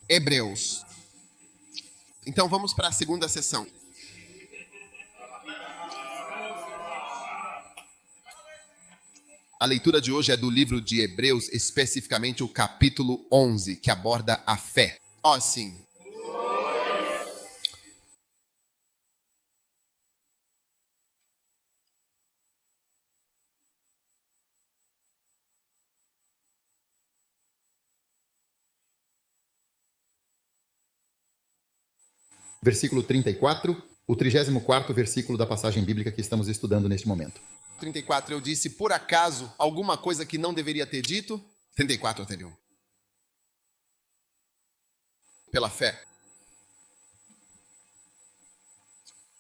Hebreus. Então vamos para a segunda sessão. A leitura de hoje é do livro de Hebreus, especificamente o capítulo 11, que aborda a fé. Ó, sim. Versículo 34, o 34º versículo da passagem bíblica que estamos estudando neste momento. 34, eu disse, por acaso, alguma coisa que não deveria ter dito? 34 anterior. Pela fé.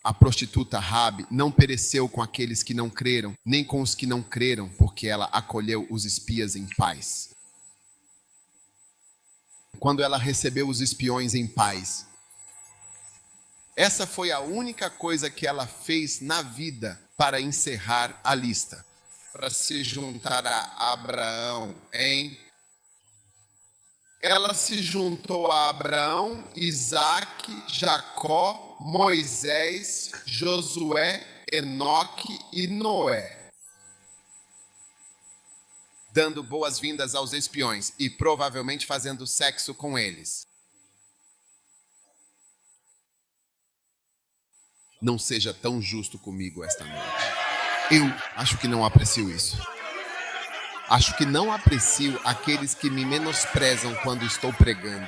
A prostituta Rabi não pereceu com aqueles que não creram, nem com os que não creram, porque ela acolheu os espias em paz. Quando ela recebeu os espiões em paz, essa foi a única coisa que ela fez na vida para encerrar a lista. Para se juntar a Abraão, hein? Ela se juntou a Abraão, Isaac, Jacó, Moisés, Josué, Enoque e Noé, dando boas-vindas aos espiões e provavelmente fazendo sexo com eles. Não seja tão justo comigo esta noite. Eu acho que não aprecio isso. Acho que não aprecio aqueles que me menosprezam quando estou pregando.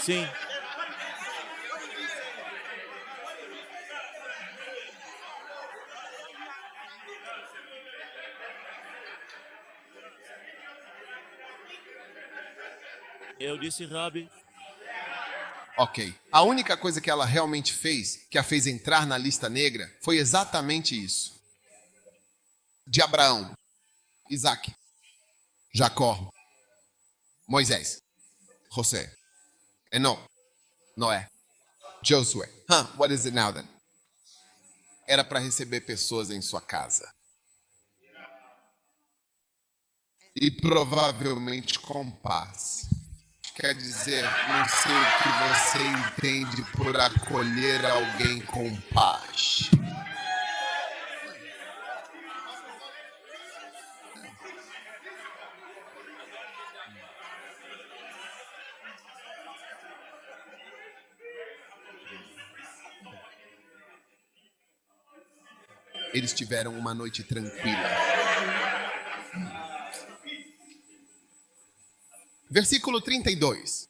Sim. Eu disse, Rabi. Ok. A única coisa que ela realmente fez, que a fez entrar na lista negra, foi exatamente isso. De Abraão, Isaac, Jacó, Moisés, José, Enoque, Noé, Josué. What is it now then? Era para receber pessoas em sua casa. E provavelmente com paz. Quer dizer, não sei o que você entende por acolher alguém com paz. Eles tiveram uma noite tranquila. Versículo 32.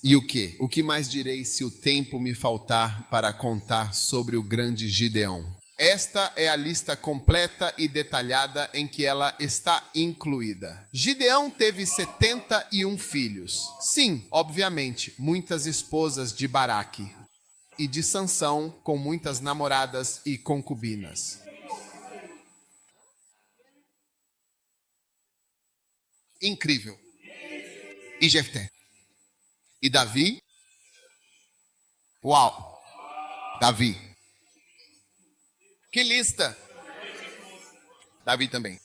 E o que? O que mais direi se o tempo me faltar para contar sobre o grande Gideão? Esta é a lista completa e detalhada em que ela está incluída. Gideão teve 71 filhos. Sim, obviamente, muitas esposas de Baraque. E de Sansão, com muitas namoradas e concubinas. Incrível. E Jefté. E Davi. Uau. Davi. Que lista. Davi também.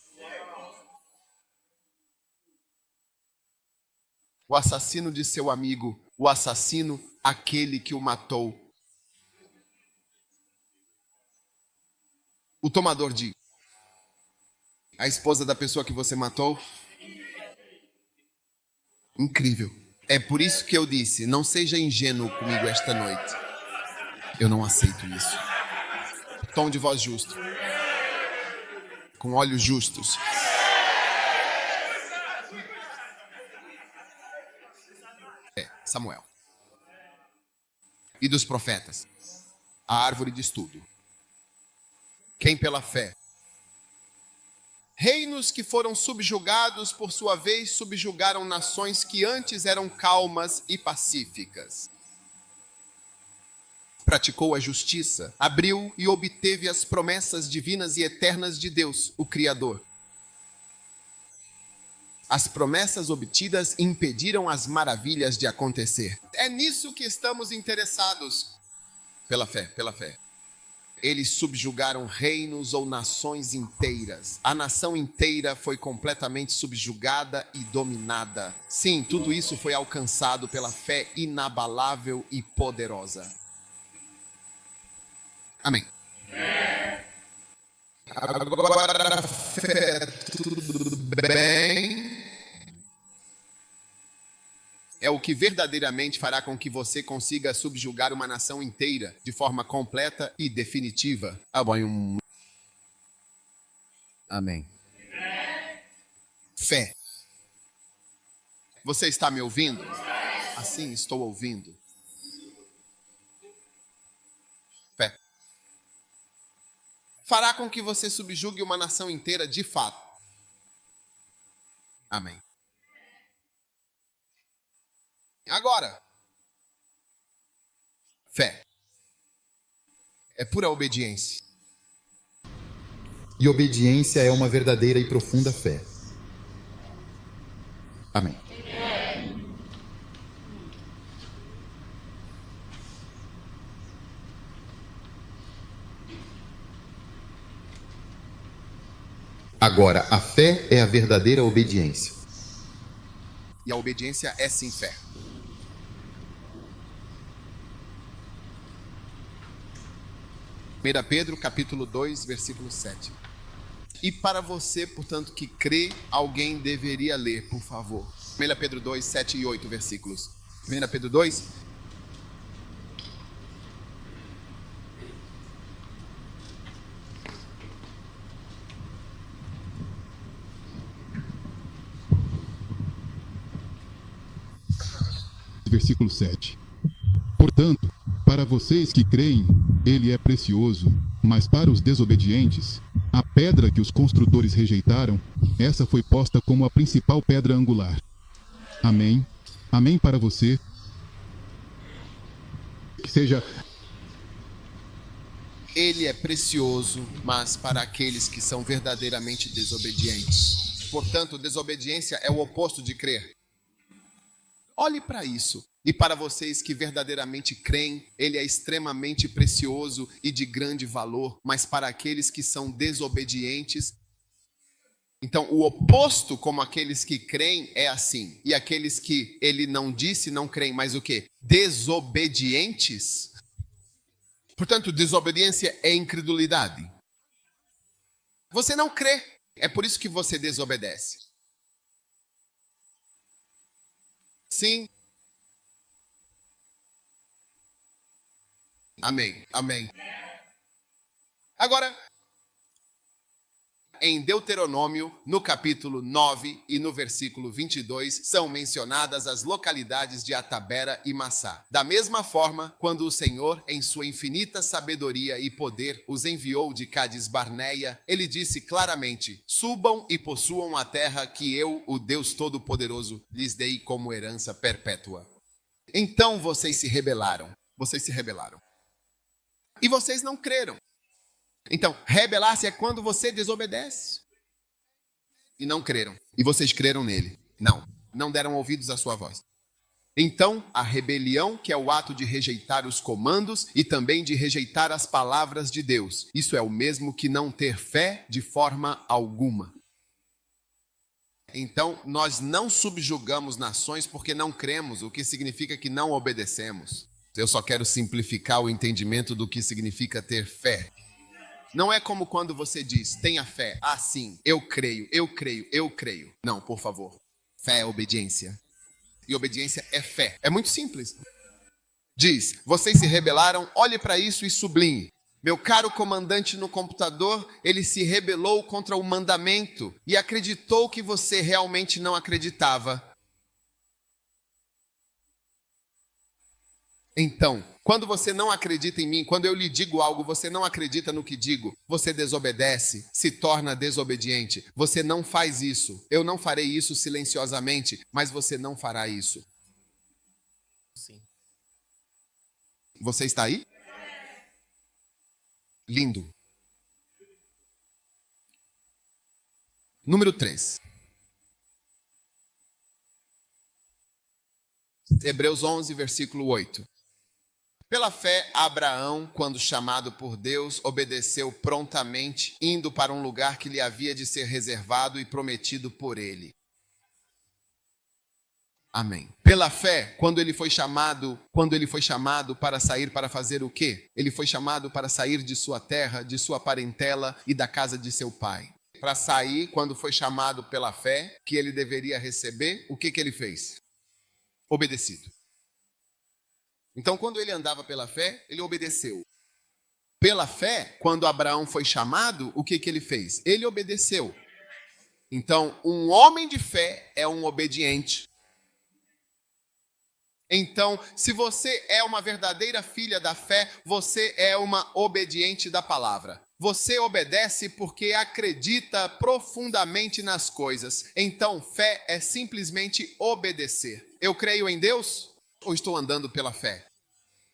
O assassino de seu amigo. O assassino, aquele que o matou. O tomador de. A esposa da pessoa que você matou. Incrível. É por isso que eu disse, não seja ingênuo comigo esta noite. Eu não aceito isso. Tom de voz justo. Com olhos justos. Samuel. E dos profetas. A árvore de estudo. Quem pela fé? Reinos que foram subjugados, por sua vez, subjugaram nações que antes eram calmas e pacíficas. Praticou a justiça, abriu e obteve as promessas divinas e eternas de Deus, o Criador. As promessas obtidas impediram as maravilhas de acontecer. É nisso que estamos interessados. Pela fé, pela fé. Eles subjugaram reinos ou nações inteiras. A nação inteira foi completamente subjugada e dominada. Sim, tudo isso foi alcançado pela fé inabalável e poderosa. Amém. Agora, fé, tudo bem? É o que verdadeiramente fará com que você consiga subjugar uma nação inteira de forma completa e definitiva. Amém. Fé. Você está me ouvindo? Assim estou ouvindo. Fé. Fará com que você subjugue uma nação inteira de fato. Amém. Agora, fé é pura obediência. E obediência é uma verdadeira e profunda fé. Amém. Agora, a fé é a verdadeira obediência. E a obediência é sim fé. Pedro, capítulo 2, versículo 7. E para você, portanto, que crê, alguém deveria ler, por favor. 1 Pedro 2, 7 e 8 versículos. 1 Pedro 2. Versículo 7. Portanto, para vocês que creem, ele é precioso, mas para os desobedientes, a pedra que os construtores rejeitaram, essa foi posta como a principal pedra angular. Amém. Amém para você. Que seja... Ele é precioso, mas para aqueles que são verdadeiramente desobedientes. Portanto, desobediência é o oposto de crer. Olhe para isso. E para vocês que verdadeiramente creem, ele é extremamente precioso e de grande valor, mas para aqueles que são desobedientes, então o oposto como aqueles que creem é assim. E aqueles que ele não disse não creem, mas o quê? Desobedientes. Portanto, desobediência é incredulidade. Você não crê, é por isso que você desobedece. Sim. Amém, amém. Agora, em Deuteronômio, no capítulo 9 e no versículo 22, são mencionadas as localidades de Atabera e Massá. Da mesma forma, quando o Senhor, em sua infinita sabedoria e poder, os enviou de Cades Barneia, ele disse claramente: subam e possuam a terra que eu, o Deus Todo-Poderoso, lhes dei como herança perpétua. Então vocês se rebelaram. Vocês se rebelaram. E vocês não creram. Então, rebelar-se é quando você desobedece. E não creram. E vocês creram nele. Não deram ouvidos à sua voz. Então, a rebelião, que é o ato de rejeitar os comandos e também de rejeitar as palavras de Deus. Isso é o mesmo que não ter fé de forma alguma. Então, nós não subjugamos nações porque não cremos, o que significa que não obedecemos. Eu só quero simplificar o entendimento do que significa ter fé. Não é como quando você diz, tenha fé. Ah, sim, eu creio, eu creio, eu creio. Não, por favor. Fé é obediência. E obediência é fé. É muito simples. Diz, vocês se rebelaram, olhe para isso e sublinhe. Meu caro comandante no computador, ele se rebelou contra o mandamento e acreditou que você realmente não acreditava. Então, quando você não acredita em mim, quando eu lhe digo algo, você não acredita no que digo, você desobedece, se torna desobediente. Você não faz isso. Eu não farei isso silenciosamente, mas você não fará isso. Sim. Você está aí? Lindo. Número 3. Hebreus 11, versículo 8. Pela fé, Abraão, quando chamado por Deus, obedeceu prontamente, indo para um lugar que lhe havia de ser reservado e prometido por ele. Amém. Pela fé, quando ele foi chamado para sair para fazer o quê? Ele foi chamado para sair de sua terra, de sua parentela e da casa de seu pai. Para sair, quando foi chamado pela fé, que ele deveria receber, o que ele fez? Obedecido. Então, quando ele andava pela fé, ele obedeceu. Pela fé, quando Abraão foi chamado, o que ele fez? Ele obedeceu. Então, um homem de fé é um obediente. Então, se você é uma verdadeira filha da fé, você é uma obediente da palavra. Você obedece porque acredita profundamente nas coisas. Então, fé é simplesmente obedecer. Eu creio em Deus ou estou andando pela fé?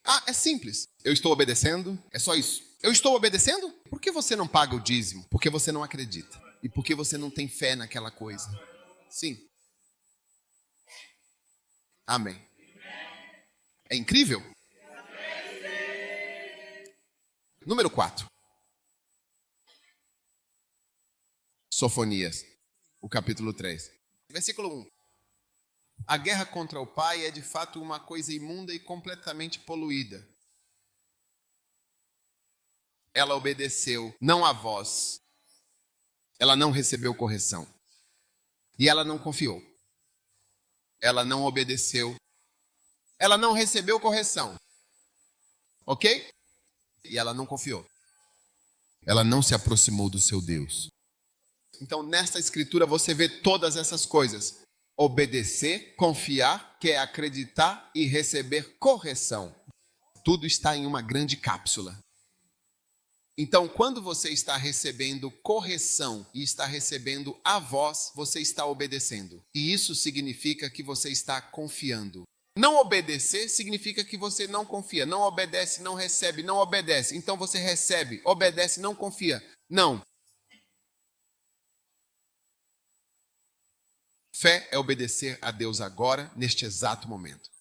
Ah, é simples. Eu estou obedecendo, é só isso. Eu estou obedecendo? Por que você não paga o dízimo? Porque você não acredita. E porque você não tem fé naquela coisa. Sim. Amém. É incrível? Número 4. Sofonias, o capítulo 3. Versículo 1. A guerra contra o pai é de fato uma coisa imunda e completamente poluída. Ela obedeceu, não a voz. Ela não recebeu correção. E ela não confiou. Ela não obedeceu. Ela não recebeu correção. Ok? E ela não confiou. Ela não se aproximou do seu Deus. Então, nesta escritura, você vê todas essas coisas. Obedecer, confiar, que é acreditar e receber correção. Tudo está em uma grande cápsula. Então, quando você está recebendo correção e está recebendo a voz, você está obedecendo. E isso significa que você está confiando. Não obedecer significa que você não confia. Não obedece, não recebe, não obedece. Então você recebe, obedece, não confia. Não. Fé é obedecer a Deus agora, neste exato momento.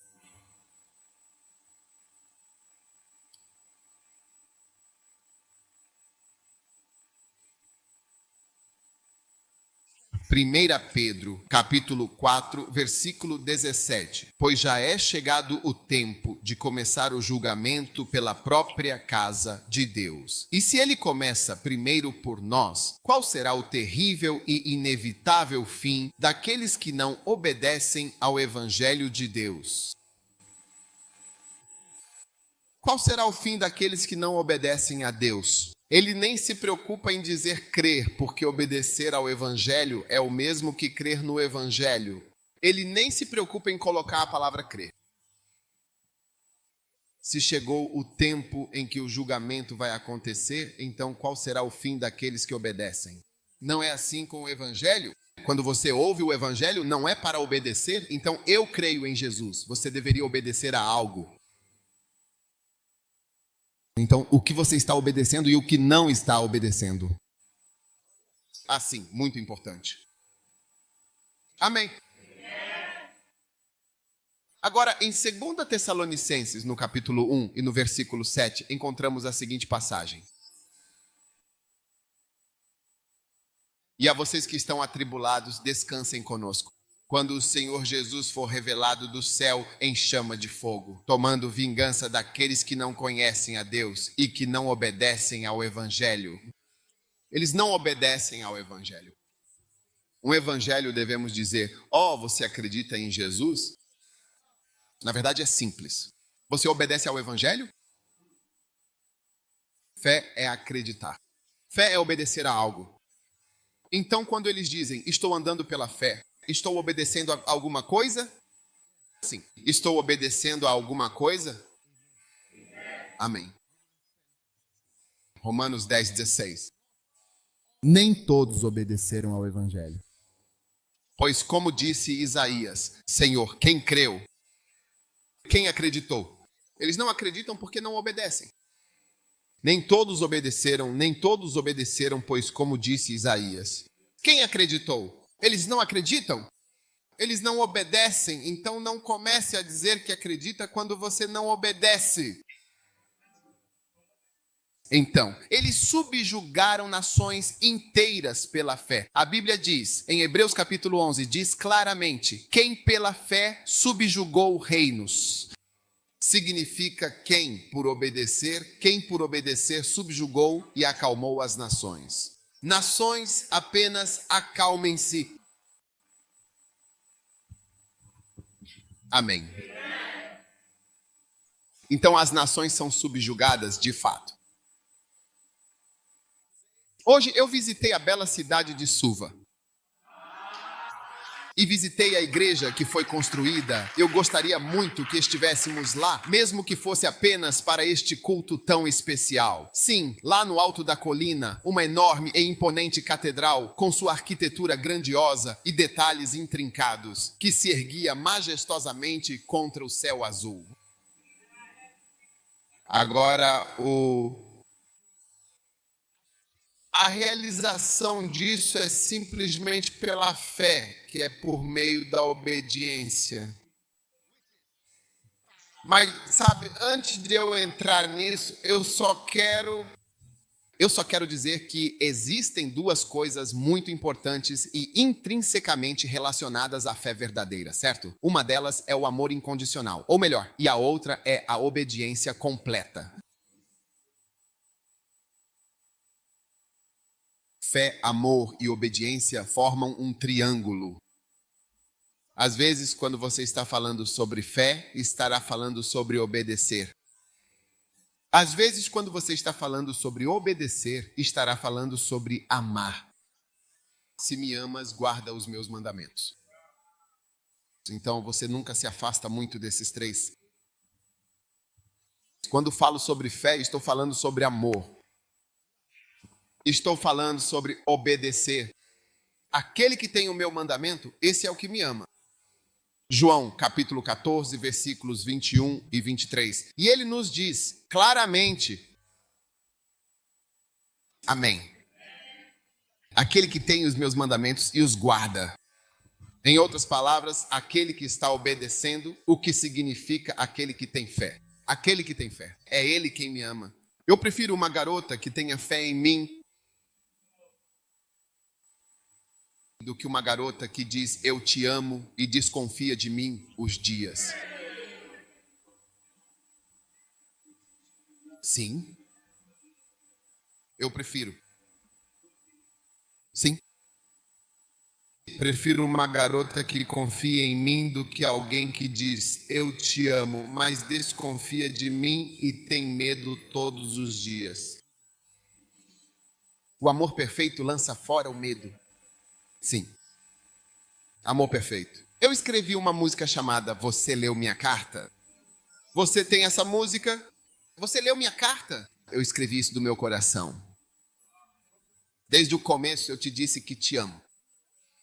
Primeira Pedro, capítulo 4, versículo 17. Pois já é chegado o tempo de começar o julgamento pela própria casa de Deus. E se ele começa primeiro por nós, qual será o terrível e inevitável fim daqueles que não obedecem ao Evangelho de Deus? Qual será o fim daqueles que não obedecem a Deus? Ele nem se preocupa em dizer crer, porque obedecer ao Evangelho é o mesmo que crer no Evangelho. Ele nem se preocupa em colocar a palavra crer. Se chegou o tempo em que o julgamento vai acontecer, então qual será o fim daqueles que obedecem? Não é assim com o Evangelho? Quando você ouve o Evangelho, não é para obedecer? Então eu creio em Jesus. Você deveria obedecer a algo. Então, o que você está obedecendo e o que não está obedecendo. Assim, muito importante. Amém. Agora, em 2 Tessalonicenses, no capítulo 1 e no versículo 7, encontramos a seguinte passagem. E a vocês que estão atribulados, descansem conosco. Quando o Senhor Jesus for revelado do céu em chama de fogo, tomando vingança daqueles que não conhecem a Deus e que não obedecem ao Evangelho. Eles não obedecem ao Evangelho. Um Evangelho, devemos dizer, você acredita em Jesus? Na verdade é simples. Você obedece ao Evangelho? Fé é acreditar. Fé é obedecer a algo. Então, quando eles dizem, estou andando pela fé, estou obedecendo a alguma coisa? Sim. Estou obedecendo a alguma coisa? Amém. Romanos 10:16. Nem todos obedeceram ao Evangelho. Pois como disse Isaías, Senhor, quem creu? Quem acreditou? Eles não acreditam porque não obedecem. Nem todos obedeceram, pois como disse Isaías. Quem acreditou? Eles não acreditam? Eles não obedecem, então não comece a dizer que acredita quando você não obedece. Então, eles subjugaram nações inteiras pela fé. A Bíblia diz, em Hebreus capítulo 11, diz claramente, quem pela fé subjugou reinos. Significa quem por obedecer subjugou e acalmou as nações. Nações apenas acalmem-se. Amém. Então as nações são subjugadas de fato. Hoje eu visitei a bela cidade de Suva. E visitei a igreja que foi construída. Eu gostaria muito que estivéssemos lá, mesmo que fosse apenas para este culto tão especial. Sim, lá no alto da colina, uma enorme e imponente catedral, com sua arquitetura grandiosa e detalhes intrincados, que se erguia majestosamente contra o céu azul. Agora, a realização disso é simplesmente pela fé, que é por meio da obediência. Mas, sabe, antes de eu entrar nisso, eu só quero dizer que existem duas coisas muito importantes e intrinsecamente relacionadas à fé verdadeira, certo? Uma delas é o amor incondicional, ou melhor, e a outra é a obediência completa. Fé, amor e obediência formam um triângulo. Às vezes, quando você está falando sobre fé, estará falando sobre obedecer. Às vezes, quando você está falando sobre obedecer, estará falando sobre amar. Se me amas, guarda os meus mandamentos. Então, você nunca se afasta muito desses três. Quando falo sobre fé, estou falando sobre amor. Estou falando sobre obedecer. Aquele que tem o meu mandamento, esse é o que me ama. João, capítulo 14, versículos 21 e 23. E ele nos diz claramente, amém. Aquele que tem os meus mandamentos e os guarda. Em outras palavras, aquele que está obedecendo, o que significa aquele que tem fé. Aquele que tem fé. É ele quem me ama. Eu prefiro uma garota que tenha fé em mim do que uma garota que diz eu te amo e desconfia de mim os dias. Sim. Eu prefiro. Sim. Prefiro uma garota que confia em mim do que alguém que diz eu te amo, mas desconfia de mim e tem medo todos os dias. O amor perfeito lança fora o medo. Sim. Amor perfeito. Eu escrevi uma música chamada Você Leu Minha Carta? Você tem essa música? Você leu minha carta? Eu escrevi isso do meu coração. Desde o começo eu te disse que te amo,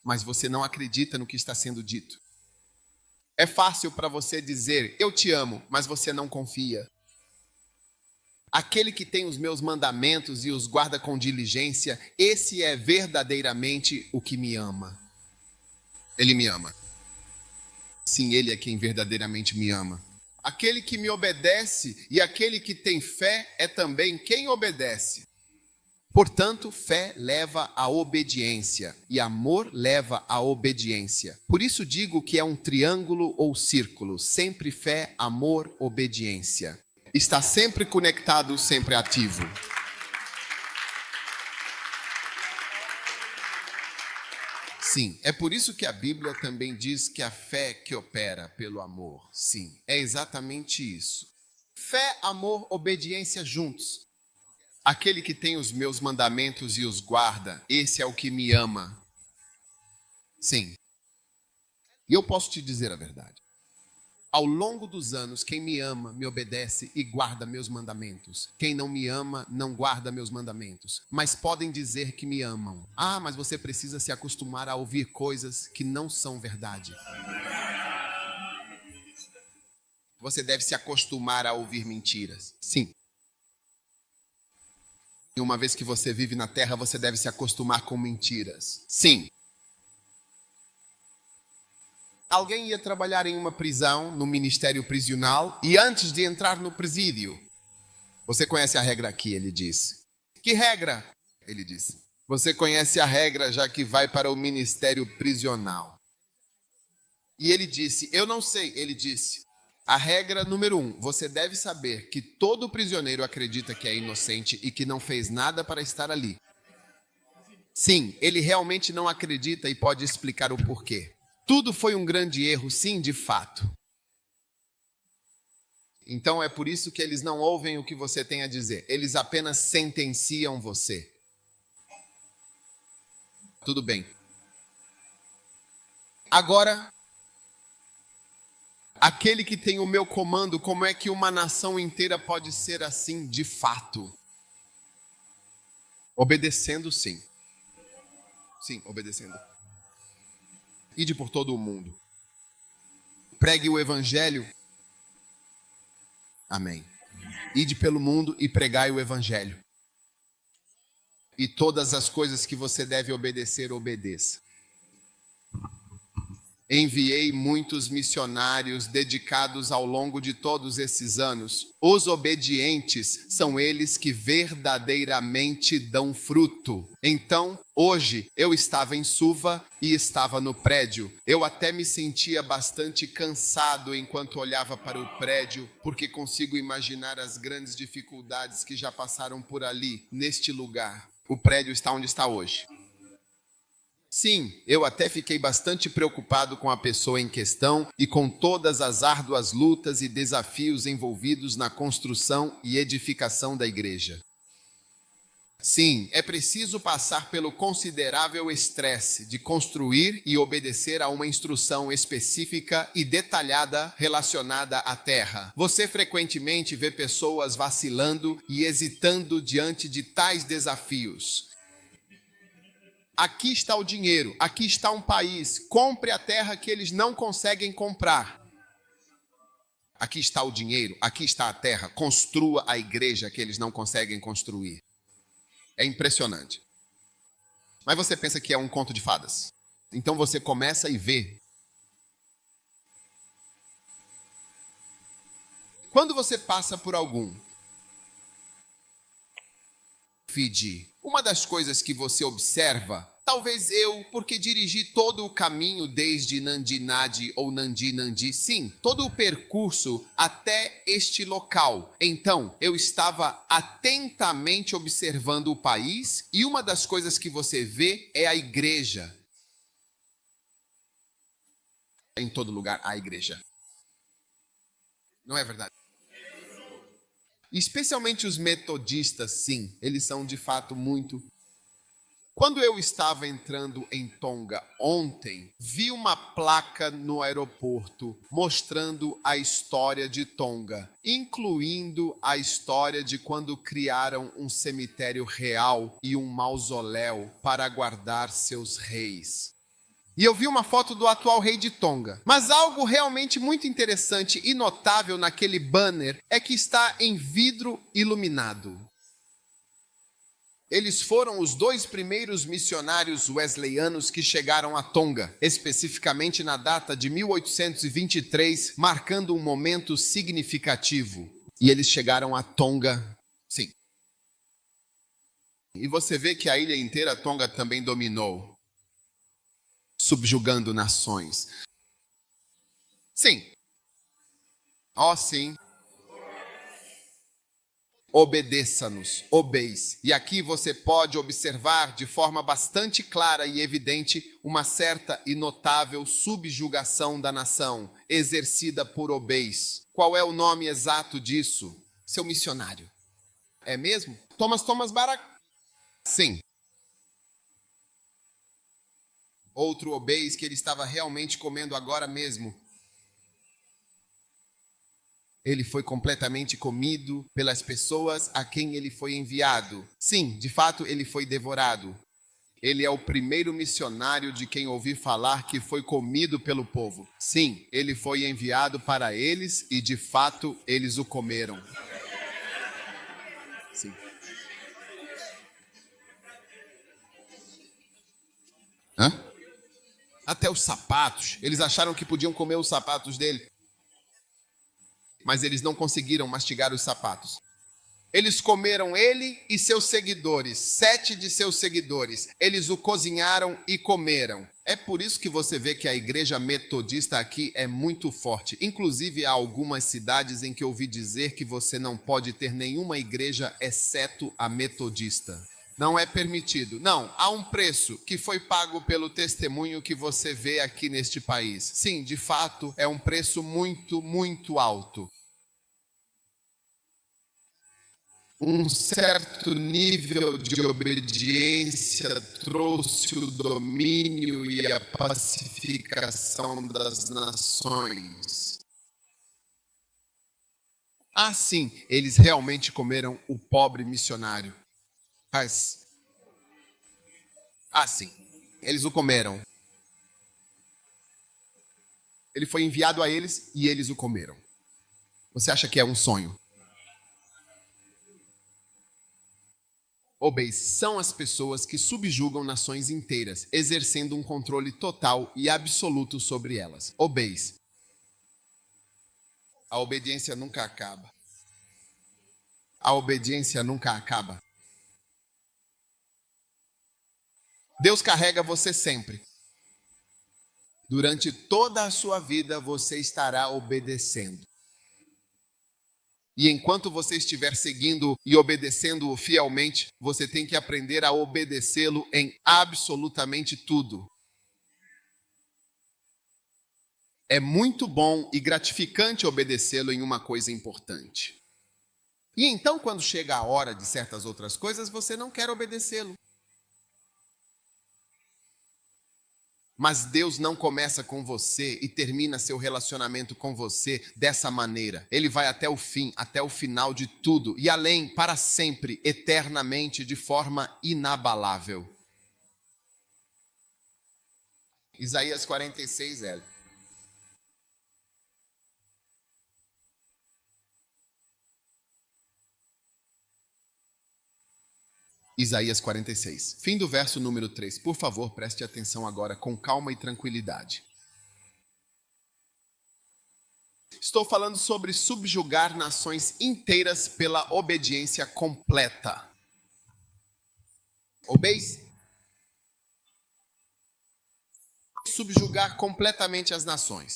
mas você não acredita no que está sendo dito. É fácil para você dizer eu te amo, mas você não confia. Aquele que tem os meus mandamentos e os guarda com diligência, esse é verdadeiramente o que me ama. Ele me ama. Sim, ele é quem verdadeiramente me ama. Aquele que me obedece e aquele que tem fé é também quem obedece. Portanto, fé leva à obediência e amor leva à obediência. Por isso digo que é um triângulo ou círculo, sempre fé, amor, obediência. Está sempre conectado, sempre ativo. Sim, é por isso que a Bíblia também diz que a fé que opera pelo amor. Sim, é exatamente isso. Fé, amor, obediência juntos. Aquele que tem os meus mandamentos e os guarda, esse é o que me ama. Sim. E eu posso te dizer a verdade. Ao longo dos anos, quem me ama, me obedece e guarda meus mandamentos. Quem não me ama, não guarda meus mandamentos. Mas podem dizer que me amam. Ah, mas você precisa se acostumar a ouvir coisas que não são verdade. Você deve se acostumar a ouvir mentiras. Sim. E uma vez que você vive na terra, você deve se acostumar com mentiras. Sim. Alguém ia trabalhar em uma prisão, no ministério prisional, e antes de entrar no presídio, Você conhece a regra aqui, ele disse. Que regra? Ele disse. Você conhece a regra, já que vai para o ministério prisional. E ele disse, eu não sei. Ele disse, a regra número 1, você deve saber que todo prisioneiro acredita que é inocente e que não fez nada para estar ali. Sim, ele realmente não acredita e pode explicar o porquê. Tudo foi um grande erro, sim, de fato. Então é por isso que eles não ouvem o que você tem a dizer. Eles apenas sentenciam você. Tudo bem. Agora, aquele que tem o meu comando, como é que uma nação inteira pode ser assim de fato? Obedecendo, sim. Sim, obedecendo. Ide por todo o mundo. Pregue o evangelho. Amém. Ide pelo mundo e pregai o evangelho. E todas as coisas que você deve obedecer, obedeça. Enviei muitos missionários dedicados ao longo de todos esses anos. Os obedientes são eles que verdadeiramente dão fruto. Então, hoje, eu estava em Suva e estava no prédio. Eu até me sentia bastante cansado enquanto olhava para o prédio, porque consigo imaginar as grandes dificuldades que já passaram por ali, neste lugar. O prédio está onde está hoje. Sim, eu até fiquei bastante preocupado com a pessoa em questão e com todas as árduas lutas e desafios envolvidos na construção e edificação da igreja. Sim, é preciso passar pelo considerável estresse de construir e obedecer a uma instrução específica e detalhada relacionada à terra. Você frequentemente vê pessoas vacilando e hesitando diante de tais desafios. Aqui está o dinheiro, aqui está um país, compre a terra que eles não conseguem comprar. Aqui está o dinheiro, aqui está a terra, construa a igreja que eles não conseguem construir. É impressionante. Mas você pensa que é um conto de fadas. Então você começa e vê. Quando você passa por algum feed, uma das coisas que você observa, talvez eu, porque dirigi todo o caminho desde Nandi Nadi ou Nandi Nandi, sim, todo o percurso até este local. Então, eu estava atentamente observando o país e uma das coisas que você vê é a igreja. Em todo lugar há igreja. Não é verdade? Especialmente os metodistas, sim, eles são de fato muito. Quando eu estava entrando em Tonga ontem, vi uma placa no aeroporto mostrando a história de Tonga, incluindo a história de quando criaram um cemitério real e um mausoléu para guardar seus reis. E eu vi uma foto do atual rei de Tonga. Mas algo realmente muito interessante e notável naquele banner é que está em vidro iluminado. Eles foram os 2 primeiros missionários wesleyanos que chegaram a Tonga, especificamente na data de 1823, marcando um momento significativo. E eles chegaram a Tonga, sim. E você vê que a ilha inteira, Tonga também dominou, subjugando nações. Sim. Oh, sim. Obedeça-nos, obeis. E aqui você pode observar de forma bastante clara e evidente uma certa e notável subjugação da nação, exercida por obeis. Qual é o nome exato disso? Seu missionário. É mesmo? Thomas Barak? Sim. Outro obeis que ele estava realmente comendo agora mesmo. Ele foi completamente comido pelas pessoas a quem ele foi enviado. Sim, de fato, ele foi devorado. Ele é o primeiro missionário de quem ouvi falar que foi comido pelo povo. Sim, ele foi enviado para eles e, de fato, eles o comeram. Sim. Hã? Até os sapatos. Eles acharam que podiam comer os sapatos dele. Mas eles não conseguiram mastigar os sapatos. Eles comeram ele e seus seguidores, 7 de seus seguidores. Eles o cozinharam e comeram. É por isso que você vê que a igreja metodista aqui é muito forte. Inclusive, há algumas cidades em que eu ouvi dizer que você não pode ter nenhuma igreja exceto a metodista. Não é permitido. Não, há um preço que foi pago pelo testemunho que você vê aqui neste país. Sim, de fato, é um preço muito, muito alto. Um certo nível de obediência trouxe o domínio e a pacificação das nações. Sim, eles realmente comeram o pobre missionário. Sim, eles o comeram. Ele foi enviado a eles e eles o comeram. Você acha que é um sonho? Obeis são as pessoas que subjugam nações inteiras, exercendo um controle total e absoluto sobre elas. Obeis. A obediência nunca acaba. A obediência nunca acaba. Deus carrega você sempre. Durante toda a sua vida você estará obedecendo. E enquanto você estiver seguindo e obedecendo-o fielmente, você tem que aprender a obedecê-lo em absolutamente tudo. É muito bom e gratificante obedecê-lo em uma coisa importante. E então, quando chega a hora de certas outras coisas, você não quer obedecê-lo. Mas Deus não começa com você e termina seu relacionamento com você dessa maneira. Ele vai até o fim, até o final de tudo e além, para sempre, eternamente, de forma inabalável. Isaías 46, Hélio. Isaías 46. Fim do verso número 3. Por favor, preste atenção agora com calma e tranquilidade. Estou falando sobre subjugar nações inteiras pela obediência completa. Obeis? Subjugar completamente as nações.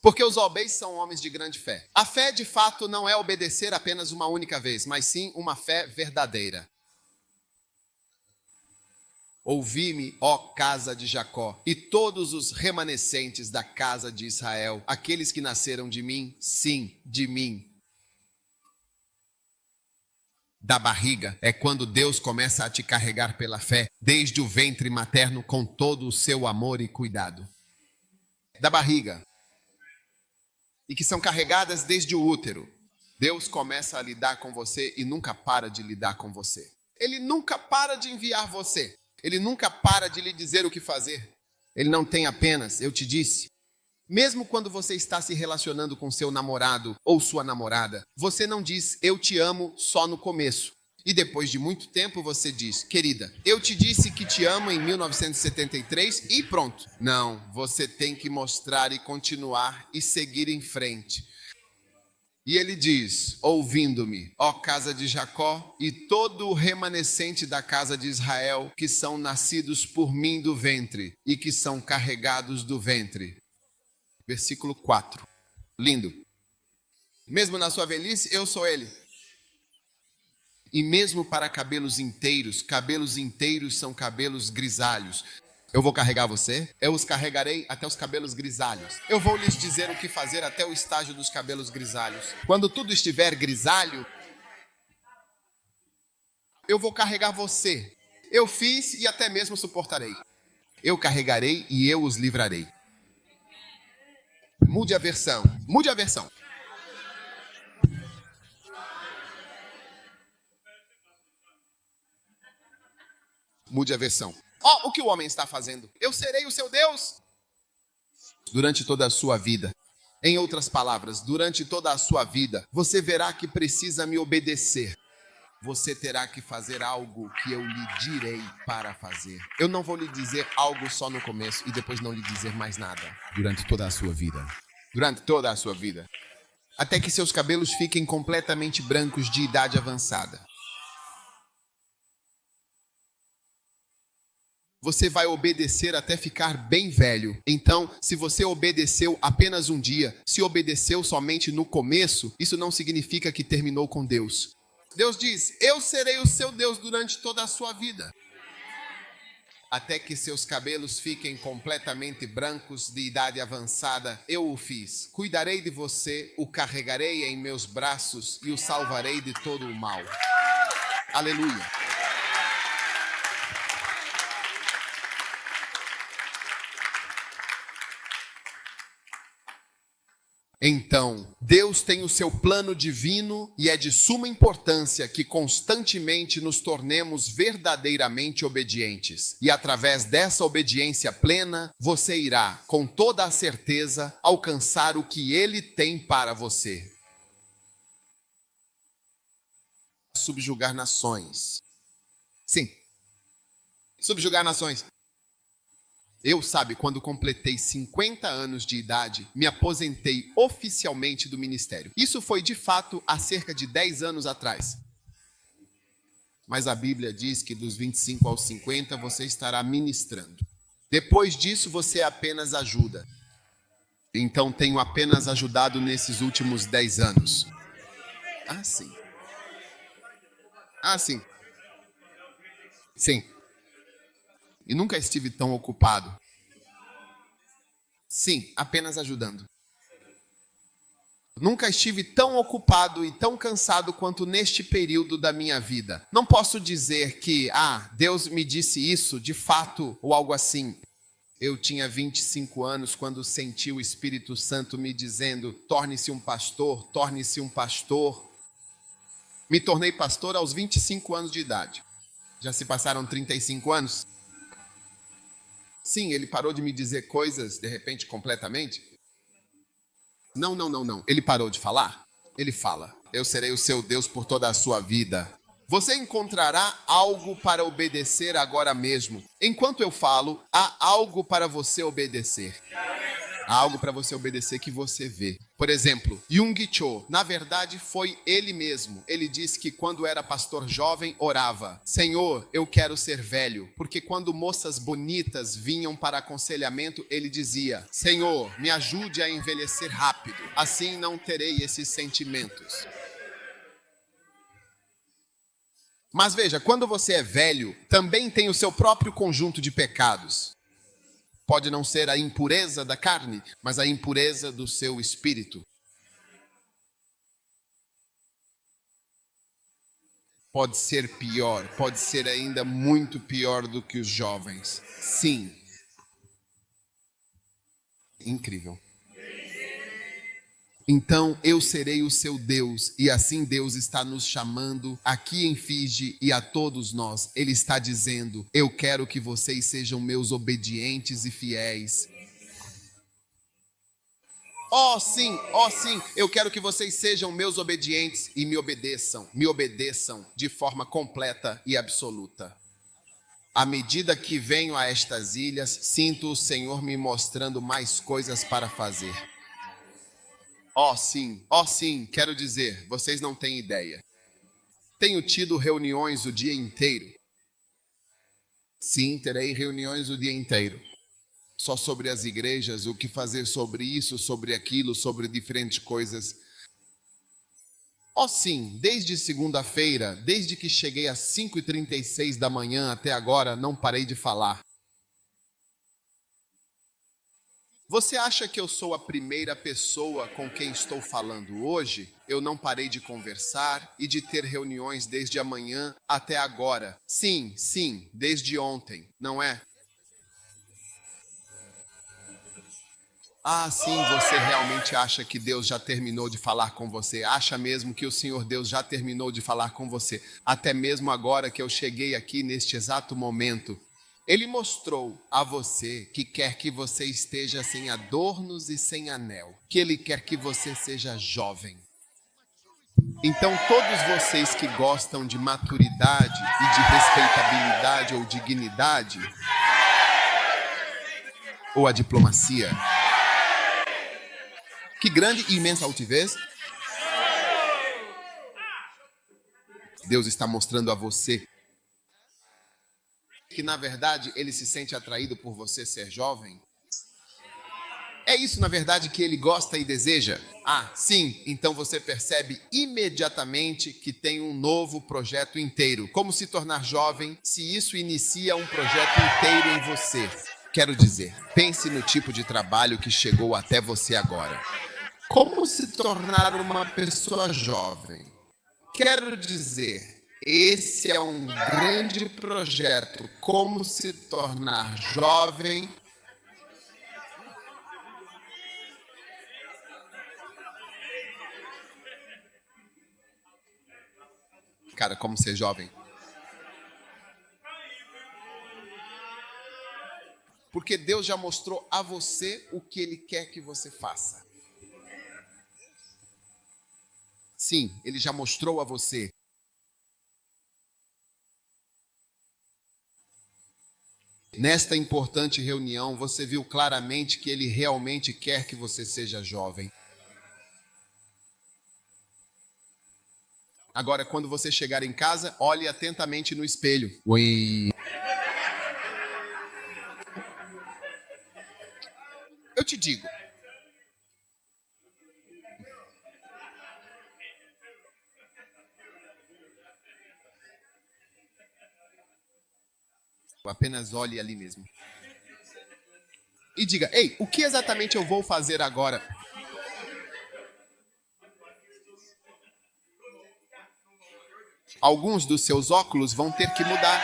Porque os obeis são homens de grande fé. A fé, de fato, não é obedecer apenas uma única vez, mas sim uma fé verdadeira. Ouvi-me, ó casa de Jacó, e todos os remanescentes da casa de Israel, aqueles que nasceram de mim, sim, de mim. Da barriga é quando Deus começa a te carregar pela fé, desde o ventre materno com todo o seu amor e cuidado. Da barriga. E que são carregadas desde o útero. Deus começa a lidar com você e nunca para de lidar com você. Ele nunca para de enviar você. Ele nunca para de lhe dizer o que fazer. Ele não tem apenas, eu te disse. Mesmo quando você está se relacionando com seu namorado ou sua namorada, você não diz eu te amo só no começo. E depois de muito tempo você diz, querida, eu te disse que te amo em 1973 e pronto. Não, você tem que mostrar e continuar e seguir em frente. E ele diz, ouvindo-me, ó casa de Jacó, e todo o remanescente da casa de Israel, que são nascidos por mim do ventre, e que são carregados do ventre. Versículo 4. Lindo. Mesmo na sua velhice, eu sou ele. E mesmo para cabelos inteiros são cabelos grisalhos. Eu vou carregar você, eu os carregarei até os cabelos grisalhos. Eu vou lhes dizer o que fazer até o estágio dos cabelos grisalhos. Quando tudo estiver grisalho, eu vou carregar você. Eu fiz e até mesmo suportarei. Eu carregarei e eu os livrarei. Mude a versão. Mude a versão. Mude a versão. Ó, o que o homem está fazendo? Eu serei o seu Deus. Durante toda a sua vida. Em outras palavras, durante toda a sua vida, você verá que precisa me obedecer. Você terá que fazer algo que eu lhe direi para fazer. Eu não vou lhe dizer algo só no começo e depois não lhe dizer mais nada. Durante toda a sua vida. Durante toda a sua vida. até que seus cabelos fiquem completamente brancos de idade avançada. Você vai obedecer até ficar bem velho. Então, se você obedeceu apenas um dia, se obedeceu somente no começo, isso não significa que terminou com Deus. Deus diz: eu serei o seu Deus durante toda a sua vida, até que seus cabelos fiquem completamente brancos de idade avançada. Eu o fiz. Cuidarei de você, o carregarei em meus braços e o salvarei de todo o mal. Aleluia. Então, Deus tem o seu plano divino e é de suma importância que constantemente nos tornemos verdadeiramente obedientes. E através dessa obediência plena, você irá, com toda a certeza, alcançar o que Ele tem para você. Subjugar nações. Sim. Subjugar nações. Eu, quando completei 50 anos de idade, me aposentei oficialmente do ministério. Isso foi, de fato, há cerca de 10 anos atrás. Mas a Bíblia diz que dos 25 aos 50 você estará ministrando. Depois disso, você apenas ajuda. Então, tenho apenas ajudado nesses últimos 10 anos. Ah, sim. Ah, sim. Sim. E nunca estive tão ocupado. Sim, apenas ajudando. Nunca estive tão ocupado e tão cansado quanto neste período da minha vida. Não posso dizer que, Deus me disse isso, de fato, ou algo assim. Eu tinha 25 anos quando senti o Espírito Santo me dizendo: torne-se um pastor, torne-se um pastor. Me tornei pastor aos 25 anos de idade. Já se passaram 35 anos? Sim, ele parou de me dizer coisas, de repente, completamente? Não. Ele parou de falar? Ele fala: eu serei o seu Deus por toda a sua vida. Você encontrará algo para obedecer agora mesmo. Enquanto eu falo, há algo para você obedecer. Há algo para você obedecer que você vê. Por exemplo, Jung Cho, na verdade foi ele mesmo. Ele disse que quando era pastor jovem, orava: Senhor, eu quero ser velho. Porque quando moças bonitas vinham para aconselhamento, ele dizia: Senhor, me ajude a envelhecer rápido. Assim não terei esses sentimentos. Mas veja, quando você é velho, também tem o seu próprio conjunto de pecados. Pode não ser a impureza da carne, mas a impureza do seu espírito. Pode ser pior, pode ser ainda muito pior do que os jovens. Sim. Incrível. Então eu serei o seu Deus, e assim Deus está nos chamando aqui em Fiji e a todos nós. Ele está dizendo: eu quero que vocês sejam meus obedientes e fiéis. Oh sim, eu quero que vocês sejam meus obedientes e me obedeçam de forma completa e absoluta. À medida que venho a estas ilhas, sinto o Senhor me mostrando mais coisas para fazer. Oh sim, quero dizer, vocês não têm ideia. Tenho tido reuniões o dia inteiro. Sim, terei reuniões o dia inteiro. Só sobre as igrejas, o que fazer sobre isso, sobre aquilo, sobre diferentes coisas. Oh sim, desde segunda-feira, desde que cheguei às 5h36 da manhã até agora, não parei de falar. Você acha que eu sou a primeira pessoa com quem estou falando hoje? Eu não parei de conversar e de ter reuniões desde amanhã até agora. Sim, desde ontem, não é? Sim, você realmente acha que Deus já terminou de falar com você? Acha mesmo que o Senhor Deus já terminou de falar com você? Até mesmo agora que eu cheguei aqui neste exato momento. Ele mostrou a você que quer que você esteja sem adornos e sem anel. Que Ele quer que você seja jovem. Então, todos vocês que gostam de maturidade e de respeitabilidade ou dignidade, ou a diplomacia, que grande e imensa altivez, Deus está mostrando a você que, na verdade, ele se sente atraído por você ser jovem? É isso, na verdade, que ele gosta e deseja? Ah, sim. Então você percebe imediatamente que tem um novo projeto inteiro. Como se tornar jovem se isso inicia um projeto inteiro em você? Quero dizer, pense no tipo de trabalho que chegou até você agora. Como se tornar uma pessoa jovem? Quero dizer, esse é um grande projeto. Como se tornar jovem? Cara, como ser jovem? Porque Deus já mostrou a você o que Ele quer que você faça. Sim, Ele já mostrou a você. Nesta importante reunião, você viu claramente que Ele realmente quer que você seja jovem. Agora, quando você chegar em casa, olhe atentamente no espelho. Oi. Eu te digo. Apenas olhe ali mesmo. E diga, ei, o que exatamente eu vou fazer agora? Alguns dos seus óculos vão ter que mudar.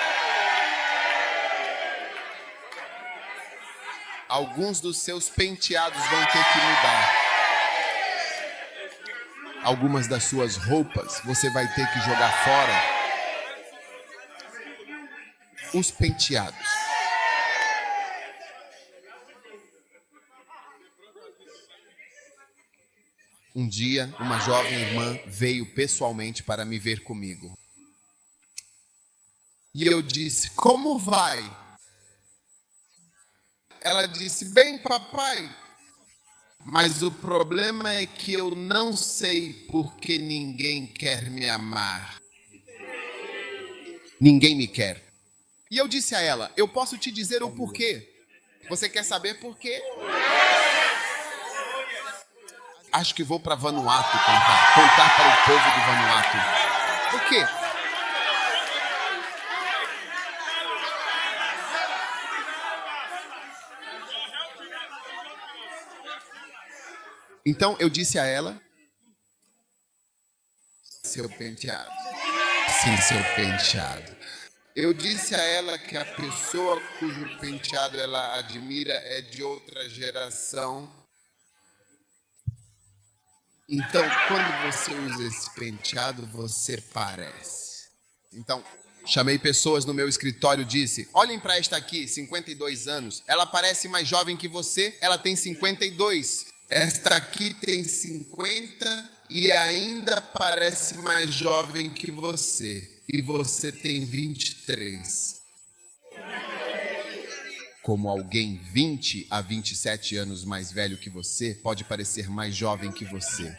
Alguns dos seus penteados vão ter que mudar. Algumas das suas roupas você vai ter que jogar fora. Os penteados. Um dia, uma jovem irmã veio pessoalmente para me ver comigo. E eu disse, como vai? Ela disse, bem, papai. Mas o problema é que eu não sei porque ninguém quer me amar. Ninguém me quer. E eu disse a ela, eu posso te dizer o porquê. Você quer saber por quê? Acho que vou para Vanuatu contar para o povo do Vanuatu. Por quê? Então eu disse a ela, seu penteado. Sim, seu penteado. Eu disse a ela que a pessoa cujo penteado ela admira é de outra geração. Então, quando você usa esse penteado, você parece. Então, chamei pessoas no meu escritório e disse, olhem para esta aqui, 52 anos. Ela parece mais jovem que você, ela tem 52. Esta aqui tem 50 e ainda parece mais jovem que você. E você tem 23. Como alguém 20 a 27 anos mais velho que você pode parecer mais jovem que você.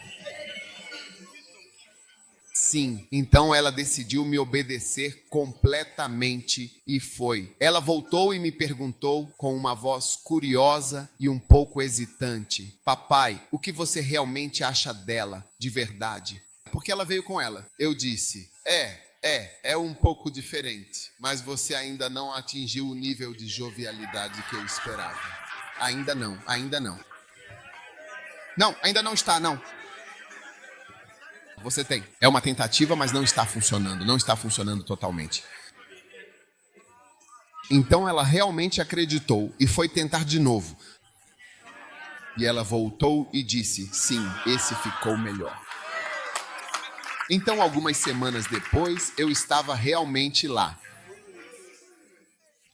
Sim, então ela decidiu me obedecer completamente e foi. Ela voltou e me perguntou com uma voz curiosa e um pouco hesitante: papai, o que você realmente acha dela, de verdade? Porque ela veio com ela. Eu disse, é um pouco diferente, mas você ainda não atingiu o nível de jovialidade que eu esperava. Ainda não. Não, ainda não está, não. Você tem. É uma tentativa, mas não está funcionando totalmente. Então ela realmente acreditou e foi tentar de novo. E ela voltou e disse, sim, esse ficou melhor. Então, algumas semanas depois, eu estava realmente lá.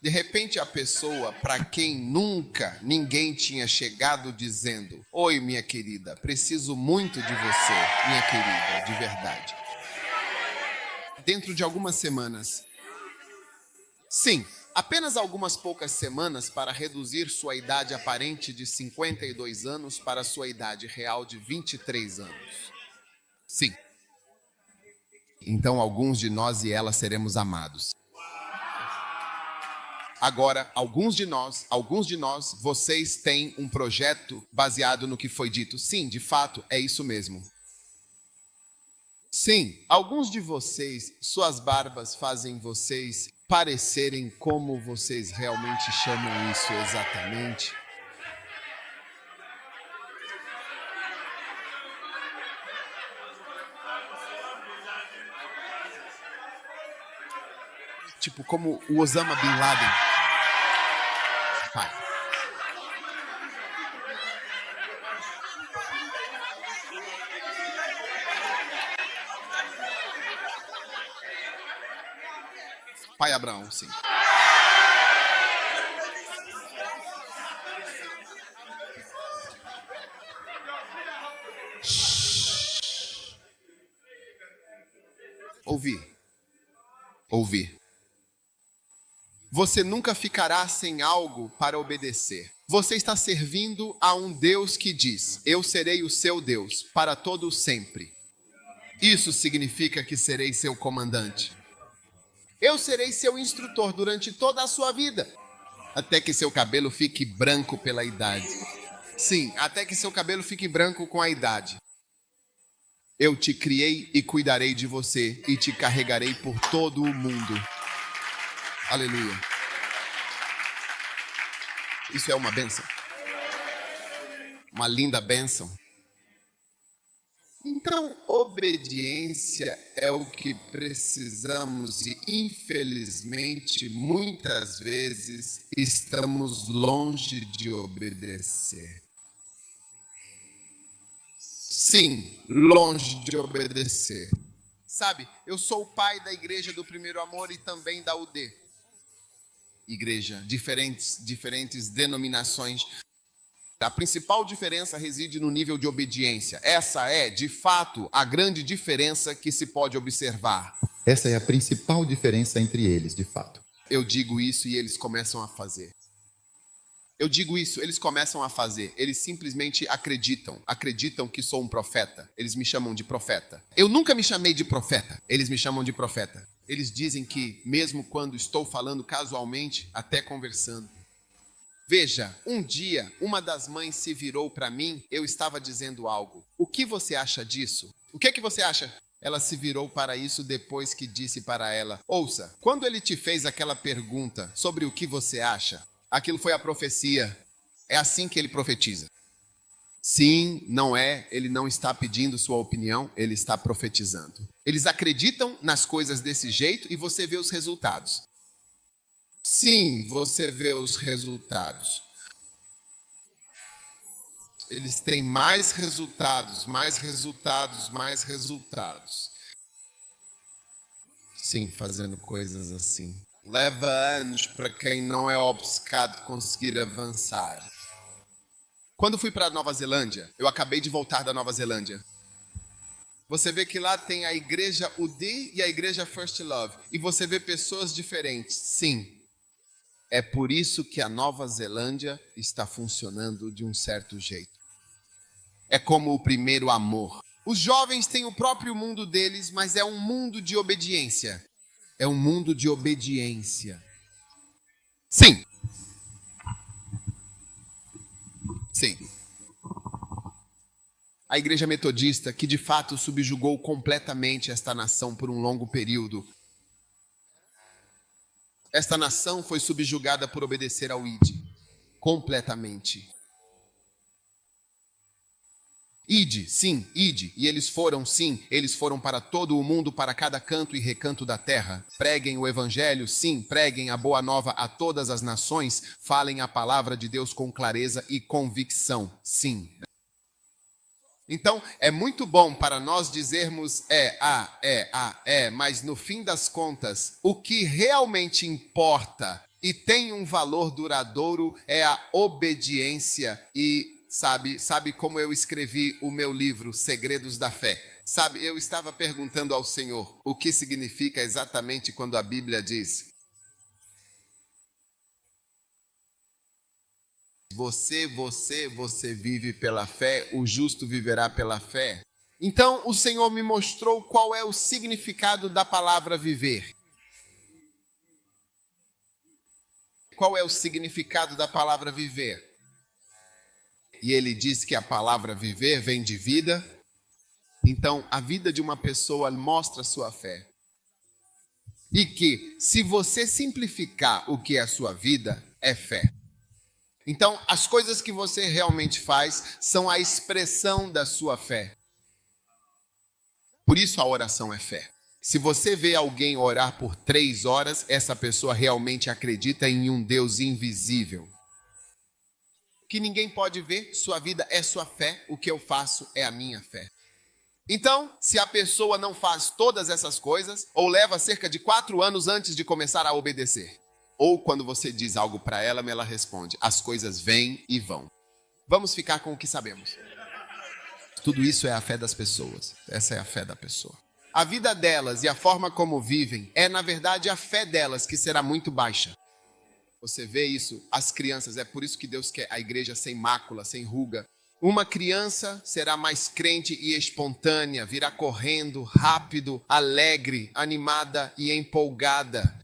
De repente, a pessoa para quem nunca ninguém tinha chegado dizendo, oi, minha querida, preciso muito de você, minha querida, de verdade. Dentro de algumas semanas. Sim, apenas algumas poucas semanas para reduzir sua idade aparente de 52 anos para sua idade real de 23 anos. Sim. Então alguns de nós e ela seremos amados. Agora, alguns de nós, vocês têm um projeto baseado no que foi dito. Sim, de fato, é isso mesmo. Sim, alguns de vocês, suas barbas fazem vocês parecerem como vocês realmente chamam isso exatamente. Tipo, como o Osama Bin Laden. Pai. Pai Abraão, sim. Ouvir. Você nunca ficará sem algo para obedecer. Você está servindo a um Deus que diz: eu serei o seu Deus para todo sempre. Isso significa que serei seu comandante. Eu serei seu instrutor durante toda a sua vida, até que seu cabelo fique branco pela idade. Sim, até que seu cabelo fique branco com a idade. Eu te criei e cuidarei de você e te carregarei por todo o mundo. Aleluia. Isso é uma bênção. Uma linda bênção. Então, obediência é o que precisamos e, infelizmente, muitas vezes estamos longe de obedecer. Sim, longe de obedecer. Sabe, eu sou o pai da igreja do Primeiro Amor e também da UD. Igreja, diferentes denominações. A principal diferença reside no nível de obediência. Essa é, de fato, a grande diferença que se pode observar. Essa é a principal diferença entre eles, de fato. Eu digo isso e eles começam a fazer. Eu digo isso, eles começam a fazer. Eles simplesmente acreditam que sou um profeta. Eles me chamam de profeta. Eu nunca me chamei de profeta. Eles me chamam de profeta. Eles dizem que, mesmo quando estou falando casualmente, até conversando. Veja, um dia, uma das mães se virou para mim, eu estava dizendo algo. O que você acha disso? O que é que você acha? Ela se virou para isso depois que disse para ela: ouça, quando ele te fez aquela pergunta sobre o que você acha, aquilo foi a profecia. É assim que ele profetiza. Sim, não é, ele não está pedindo sua opinião, ele está profetizando. Eles acreditam nas coisas desse jeito e você vê os resultados. Sim, você vê os resultados. Eles têm mais resultados. Sim, fazendo coisas assim. Leva anos para quem não é obcecado conseguir avançar. Quando fui para a Nova Zelândia, eu acabei de voltar da Nova Zelândia. Você vê que lá tem a igreja UD e a igreja First Love. E você vê pessoas diferentes. Sim. É por isso que a Nova Zelândia está funcionando de um certo jeito. É como o primeiro amor. Os jovens têm o próprio mundo deles, mas é um mundo de obediência. É um mundo de obediência. Sim. Sim. A igreja metodista, que de fato subjugou completamente esta nação por um longo período. Esta nação foi subjugada por obedecer ao ID. Completamente. Ide, sim, ide. E eles foram para todo o mundo, para cada canto e recanto da terra. Preguem o evangelho, sim, preguem a boa nova a todas as nações. Falem a palavra de Deus com clareza e convicção, sim. Então, é muito bom para nós dizermos mas no fim das contas, o que realmente importa e tem um valor duradouro é a obediência e Sabe como eu escrevi o meu livro, Segredos da Fé? Sabe, eu estava perguntando ao Senhor o que significa exatamente quando a Bíblia diz: Você vive pela fé, o justo viverá pela fé. Então o Senhor me mostrou qual é o significado da palavra viver. Qual é o significado da palavra viver? E ele diz que a palavra viver vem de vida. Então, a vida de uma pessoa mostra sua fé. E que, se você simplificar o que é a sua vida, é fé. Então, as coisas que você realmente faz são a expressão da sua fé. Por isso a oração é fé. Se você vê alguém orar por 3 horas, essa pessoa realmente acredita em um Deus invisível. Que ninguém pode ver, sua vida é sua fé, o que eu faço é a minha fé. Então, se a pessoa não faz todas essas coisas, ou leva cerca de 4 anos antes de começar a obedecer, ou quando você diz algo para ela, ela responde, as coisas vêm e vão. Vamos ficar com o que sabemos. Tudo isso é a fé das pessoas. Essa é a fé da pessoa. A vida delas e a forma como vivem é, na verdade, a fé delas que será muito baixa. Você vê isso, as crianças, é por isso que Deus quer a igreja sem mácula, sem ruga. Uma criança será mais crente e espontânea, virá correndo, rápido, alegre, animada e empolgada.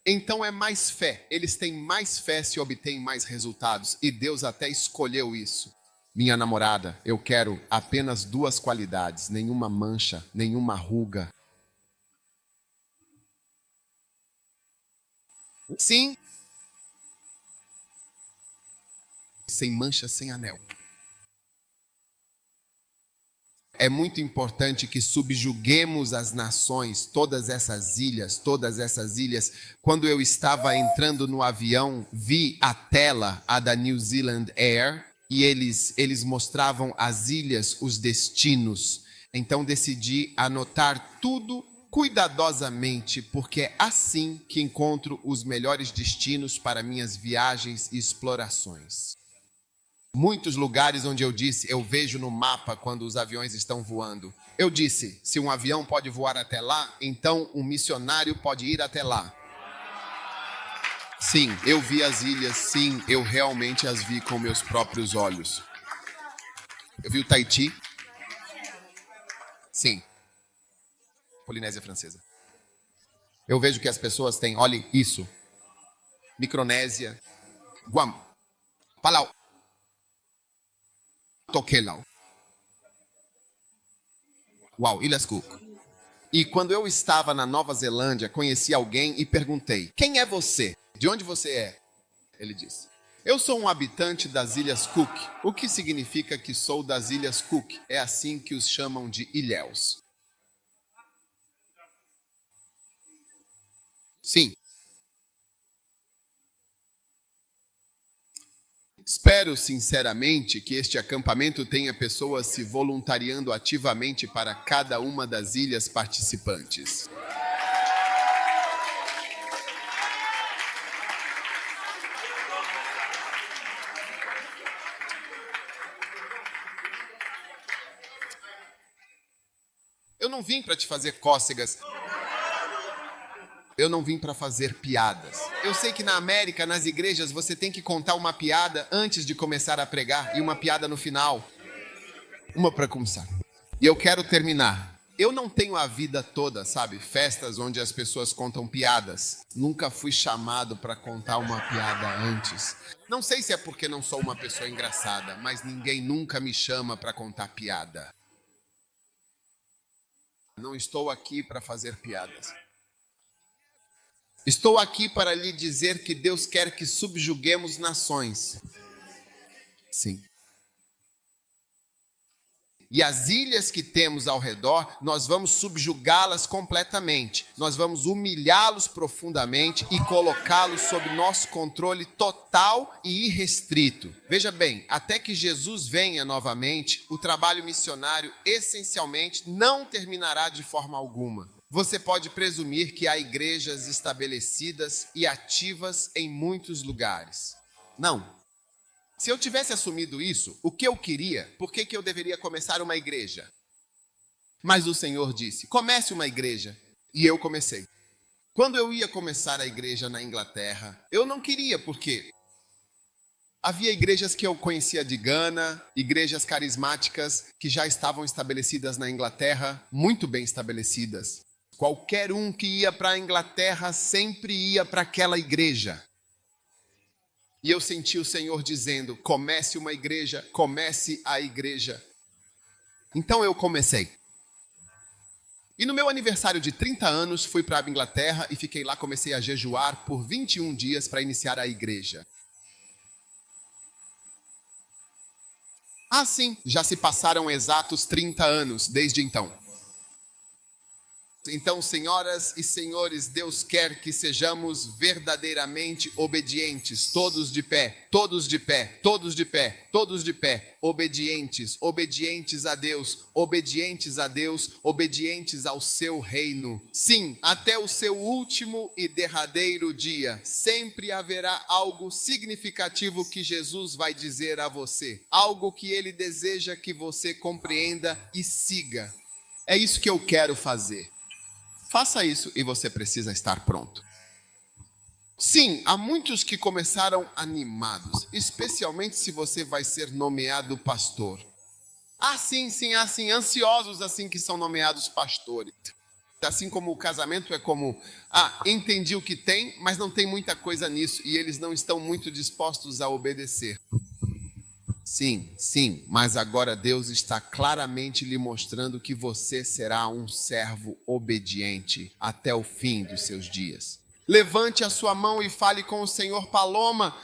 Então é mais fé. Eles têm mais fé se obtêm mais resultados. E Deus até escolheu isso. Minha namorada, eu quero apenas 2 qualidades, nenhuma mancha, nenhuma ruga. Sim. Sem mancha, sem anel. É muito importante que subjuguemos as nações, todas essas ilhas. Quando eu estava entrando no avião, vi a tela, a da New Zealand Air, e eles mostravam as ilhas, os destinos. Então decidi anotar tudo cuidadosamente, porque é assim que encontro os melhores destinos para minhas viagens e explorações. Muitos lugares onde eu disse, eu vejo no mapa quando os aviões estão voando. Eu disse, se um avião pode voar até lá, então um missionário pode ir até lá. Sim, eu vi as ilhas, sim, eu realmente as vi com meus próprios olhos. Eu vi o Tahiti. Sim. Polinésia Francesa. Eu vejo que as pessoas têm, olhe isso. Micronésia, Guam, Palau, Tokelau. Uau, Ilhas Cook. E quando eu estava na Nova Zelândia, conheci alguém e perguntei, quem é você? De onde você é? Ele disse, eu sou um habitante das Ilhas Cook, o que significa que sou das Ilhas Cook. É assim que os chamam de ilhéus. Sim. Espero sinceramente que este acampamento tenha pessoas se voluntariando ativamente para cada uma das ilhas participantes. Eu não vim para te fazer cócegas. Eu não vim para fazer piadas. Eu sei que na América, nas igrejas, você tem que contar uma piada antes de começar a pregar e uma piada no final. Uma para começar. E eu quero terminar. Eu não tenho a vida toda, sabe? Festas onde as pessoas contam piadas. Nunca fui chamado para contar uma piada antes. Não sei se é porque não sou uma pessoa engraçada, mas ninguém nunca me chama para contar piada. Não estou aqui para fazer piadas. Estou aqui para lhe dizer que Deus quer que subjuguemos nações. Sim. E as ilhas que temos ao redor, nós vamos subjugá-las completamente. Nós vamos humilhá-los profundamente e colocá-los sob nosso controle total e irrestrito. Veja bem, até que Jesus venha novamente, o trabalho missionário essencialmente não terminará de forma alguma. Você pode presumir que há igrejas estabelecidas e ativas em muitos lugares. Não. Se eu tivesse assumido isso, o que eu queria, por que eu deveria começar uma igreja? Mas o Senhor disse, comece uma igreja. E eu comecei. Quando eu ia começar a igreja na Inglaterra, eu não queria, porque Havia igrejas que eu conhecia de Gana, igrejas carismáticas que já estavam estabelecidas na Inglaterra, muito bem estabelecidas. Qualquer um que ia para a Inglaterra sempre ia para aquela igreja. E eu senti o Senhor dizendo: comece uma igreja, comece a igreja. Então eu comecei. E no meu aniversário de 30 anos, fui para a Inglaterra e fiquei lá, comecei a jejuar por 21 dias para iniciar a igreja. Sim, já se passaram exatos 30 anos desde então. Então, senhoras e senhores, Deus quer que sejamos verdadeiramente obedientes, todos de pé, todos de pé, todos de pé, todos de pé, obedientes, obedientes a Deus, obedientes a Deus, obedientes ao seu reino. Sim, até o seu último e derradeiro dia, sempre haverá algo significativo que Jesus vai dizer a você, algo que ele deseja que você compreenda e siga. É isso que eu quero fazer. Faça isso e você precisa estar pronto. Sim, há muitos que começaram animados, especialmente se você vai ser nomeado pastor. Sim, ansiosos assim que são nomeados pastores. Assim como o casamento é como, entendi o que tem, mas não tem muita coisa nisso e eles não estão muito dispostos a obedecer. Sim, mas agora Deus está claramente lhe mostrando que você será um servo obediente até o fim dos seus dias. Levante a sua mão e fale com o Senhor. Paloma,